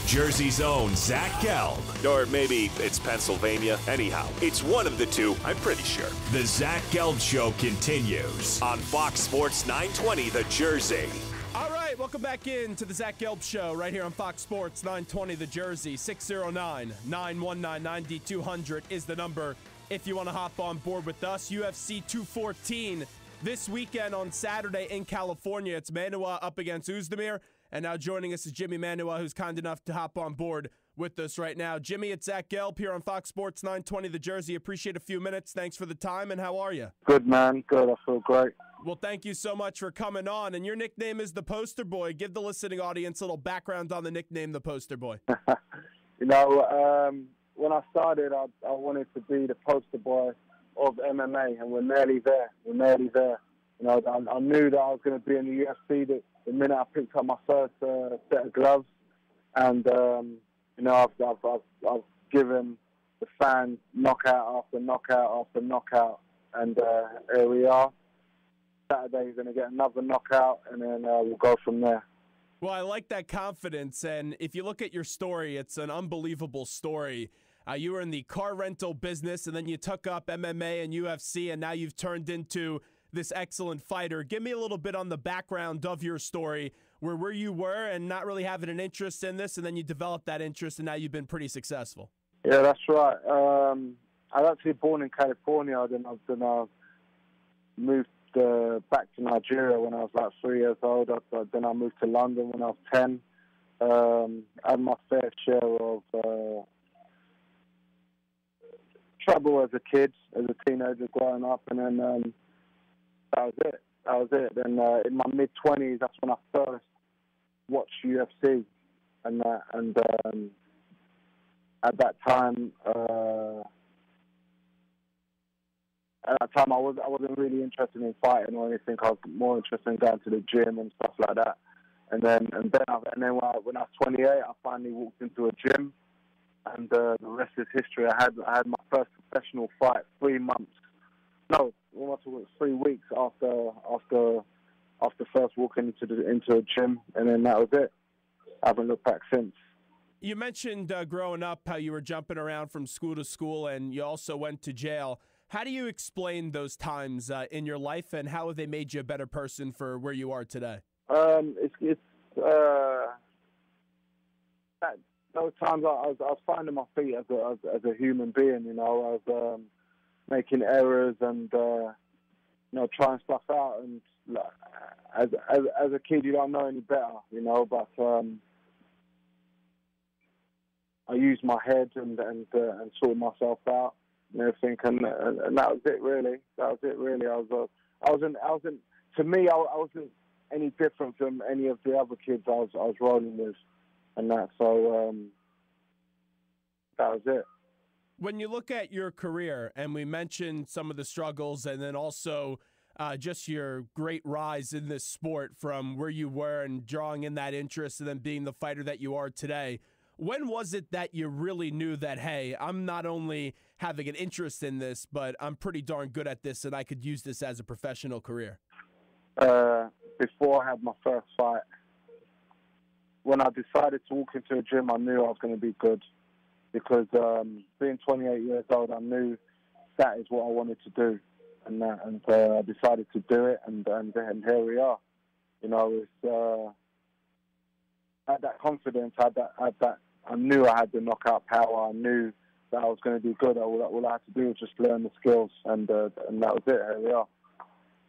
Jersey's own Zach Gelb. Or maybe it's Pennsylvania. Anyhow, it's one of the two, I'm pretty sure. The Zach Gelb Show continues on Fox Sports 920 The Jersey. All right, welcome back in to the Zach Gelb Show right here on Fox Sports 920 The Jersey. 609-9199-D200 is the number if you want to hop on board with us. UFC 214 this weekend on Saturday in California. It's Manuwa up against Oezdemir. And now joining us is Jimi Manuwa, who's kind enough to hop on board with us right now. Jimmy, it's Zach Gelb here on Fox Sports 920 The Jersey. Appreciate a few minutes. Thanks for the time, and how are you? Good, man. Good. I feel great. Well, thank you so much for coming on. And your nickname is the Poster Boy. Give the listening audience a little background on the nickname, the Poster Boy. When I started, I wanted to be the poster boy of MMA, and we're nearly there. I knew that I was going to be in the UFC the minute I picked up my first set of gloves, and I've given the fans knockout after knockout after knockout, and here we are. Saturday, you're going to get another knockout, and then we'll go from there. Well, I like that confidence, and if you look at your story, it's an unbelievable story. You were in the car rental business, and then you took up MMA and UFC, and now you've turned into this excellent fighter. Give me a little bit on the background of your story, where you were and not really having an interest in this, and then you developed that interest, and now you've been pretty successful. Yeah, that's right. I was actually born in California, then I moved back to Nigeria when I was like 3 years old. Then I moved to London when I was 10. I had my fair share of trouble as a kid, as a teenager growing up, and then that was it. Then in my mid-20s, that's when I first watched UFC, and at that time, I wasn't really interested in fighting or anything. I was more interested in going to the gym and stuff like that. And then when I was 28, I finally walked into a gym, and the rest is history. I had my first professional fight 3 months. No, almost 3 weeks after first walking into a gym, and then that was it. I haven't looked back since. You mentioned growing up how you were jumping around from school to school, and you also went to jail. How do you explain those times in your life, and how have they made you a better person for where you are today? Those times I was finding my feet as a human being. I was making errors and trying stuff out. And as a kid, you don't know any better, But I used my head and sorted myself out and everything, and that was it really. I wasn't any different from any of the other kids I was rolling with, and that. So that was it. When you look at your career, and we mentioned some of the struggles, and then also just your great rise in this sport from where you were and drawing in that interest and then being the fighter that you are today, when was it that you really knew that, hey, I'm not only having an interest in this, but I'm pretty darn good at this and I could use this as a professional career? Before I had my first fight, when I decided to walk into a gym, I knew I was going to be good. Because being 28 years old, I knew that is what I wanted to do, and I decided to do it, and here we are. I had that confidence, I knew I had the knockout power. I knew that I was going to be good. All I had to do was just learn the skills, and that was it. Here we are.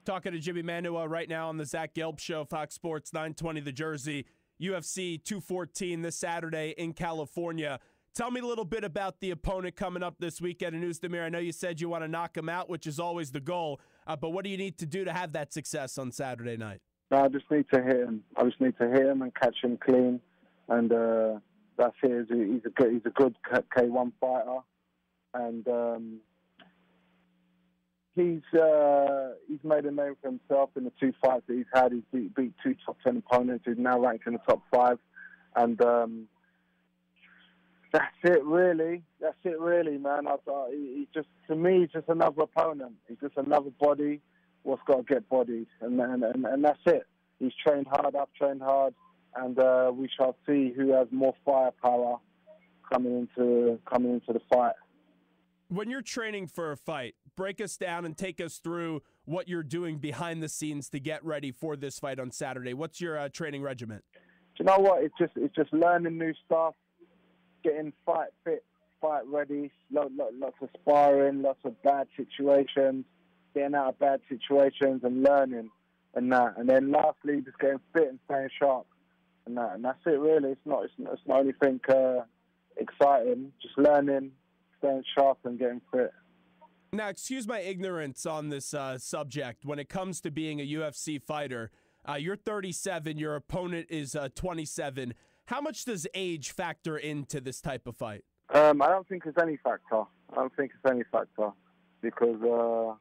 Talking to Jimi Manuwa right now on the Zach Gelb Show, Fox Sports 920 The Jersey, UFC 214 this Saturday in California. Tell me a little bit about the opponent coming up this weekend in Oezdemir. I know you said you want to knock him out, which is always the goal, but what do you need to do to have that success on Saturday night? No, I just need to hit him. I just need to hit him and catch him clean, and that's it. He's a good K1 fighter, and he's made a name for himself in the 2 fights that he's had. He's beat 2 top 10 opponents. He's now ranked in the top 5, and that's it, really. Man. He's just, to me, he's just another opponent. He's just another body what's got to get bodied, and that's it. He's trained hard. I've trained hard. and we shall see who has more firepower coming into the fight. When you're training for a fight, break us down and take us through what you're doing behind the scenes to get ready for this fight on Saturday. What's your training regimen? Do you know what? It's just learning new stuff, getting fight fit, fight ready, lots of sparring, lots of bad situations, getting out of bad situations and learning and that. And then lastly, just getting fit and staying sharp and that. And that's it really. It's not anything exciting. Just learning, staying sharp and getting fit. Now, excuse my ignorance on this subject. When it comes to being a UFC fighter, you're 37, your opponent is 27. How much does age factor into this type of fight? I don't think it's any factor. Because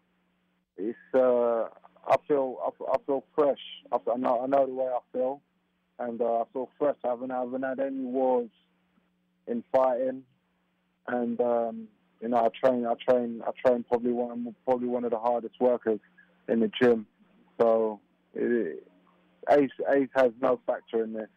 I feel fresh. I know the way I feel, and I feel fresh. I haven't had any wars in fighting, and I train probably one of the hardest workers in the gym. So age has no factor in this.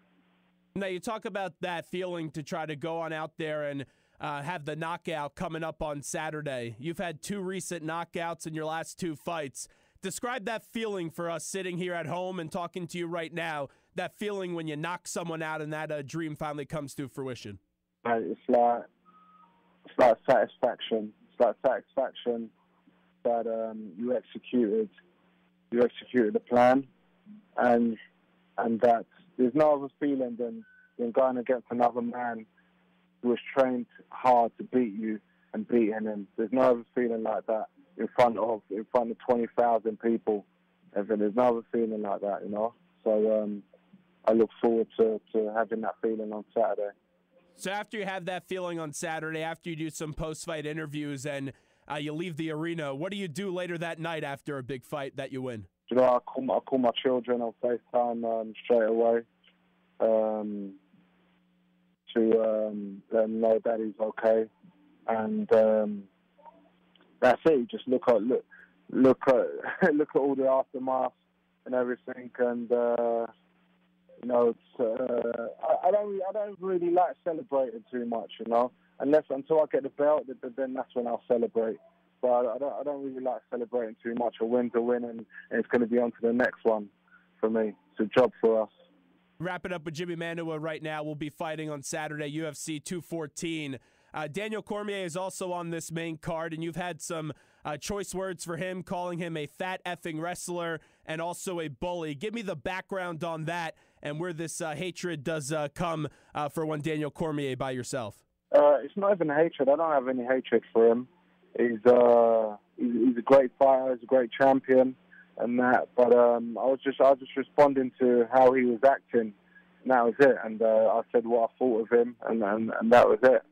Now, you talk about that feeling to try to go on out there and have the knockout coming up on Saturday. You've had 2 recent knockouts in your last 2 fights. Describe that feeling for us sitting here at home and talking to you right now, that feeling when you knock someone out and that dream finally comes to fruition. It's like satisfaction. It's like satisfaction that you executed the plan, and that there's no other feeling than going against another man who has trained hard to beat you and beating him. There's no other feeling like that in front of 20,000 people. There's no other feeling like that, So I look forward to having that feeling on Saturday. So after you have that feeling on Saturday, after you do some post-fight interviews and you leave the arena, what do you do later that night after a big fight that you win? I call my children on FaceTime straight away to let them know Daddy's okay, and that's it. You just look at all the aftermath and everything, and I don't really like celebrating too much, until I get the belt. Then that's when I'll celebrate. But I don't really like celebrating too much. A win's a win, and it's going to be on to the next one for me. It's a job for us. Wrapping up with Jimi Manuwa right now. We'll be fighting on Saturday, UFC 214. Daniel Cormier is also on this main card, and you've had some choice words for him, calling him a fat effing wrestler and also a bully. Give me the background on that and where this hatred does come for one Daniel Cormier by yourself. It's not even hatred. I don't have any hatred for him. He's a great fighter. He's a great champion, and that. But I was just responding to how he was acting, and that was it. And I said what I thought of him, and that was it.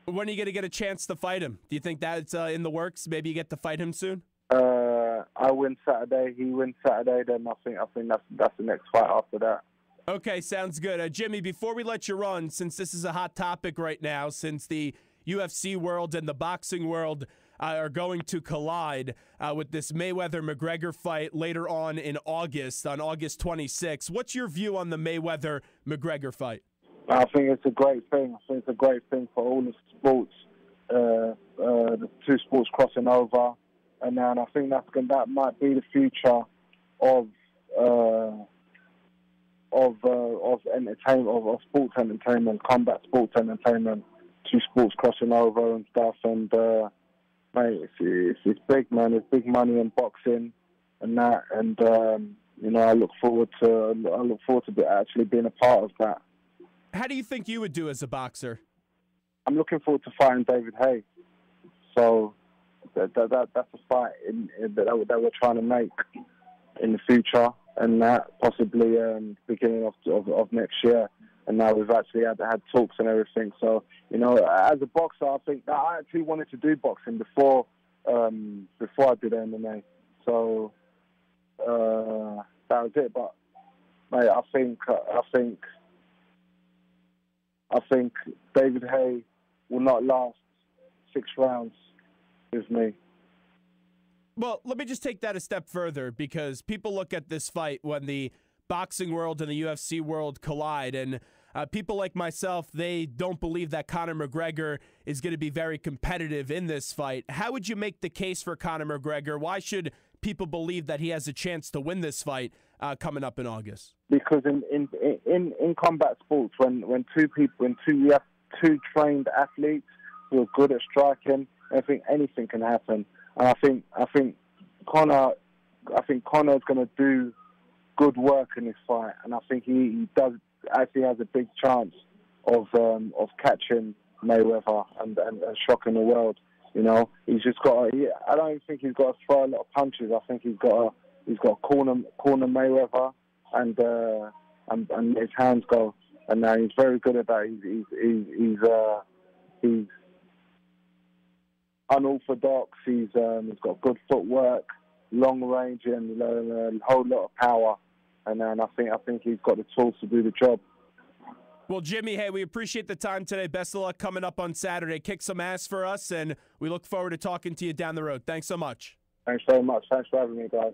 When are you going to get a chance to fight him? Do you think that's in the works? Maybe you get to fight him soon. I win Saturday. He wins Saturday. Then I think that's the next fight after that. Okay, sounds good. Jimmy, before we let you run, since this is a hot topic right now, since the UFC world and the boxing world are going to collide with this Mayweather-McGregor fight later on in August, on August 26th. What's your view on the Mayweather-McGregor fight? I think it's a great thing. I think it's a great thing for all the sports, the 2 sports crossing over, and I think that might be the future of entertainment, of sports entertainment, combat sports entertainment. 2 sports crossing over and stuff, and mate, it's big, man. There's big money in boxing and that, and I look forward to actually being a part of that. How do you think you would do as a boxer? I'm looking forward to fighting David Haye. So that's a fight that we're trying to make in the future, and that possibly beginning of next year. And now we've actually had talks and everything. So, as a boxer, I think that I actually wanted to do boxing before I did MMA. So that was it. But mate, I think David Haye will not last 6 rounds with me. Well, let me just take that a step further, because people look at this fight when the boxing world and the UFC world collide. And people like myself, they don't believe that Conor McGregor is going to be very competitive in this fight. How would you make the case for Conor McGregor? Why should people believe that he has a chance to win this fight coming up in August? Because in combat sports, when you have two trained athletes who are good at striking, I think anything can happen. And I think Conor's going to do good work in this fight, and I think he does actually has a big chance of catching Mayweather and shocking the world. You know, he's just got. I don't think he's got to throw a lot of punches. I think he's got to corner Mayweather and let his hands go. And he's very good at that. He's unorthodox. He's got good footwork, long range, and a whole lot of power. And I think he's got the tools to do the job. Well, Jimmy, hey, we appreciate the time today. Best of luck coming up on Saturday. Kick some ass for us, and we look forward to talking to you down the road. Thanks so much. Thanks very much. Thanks for having me, guys.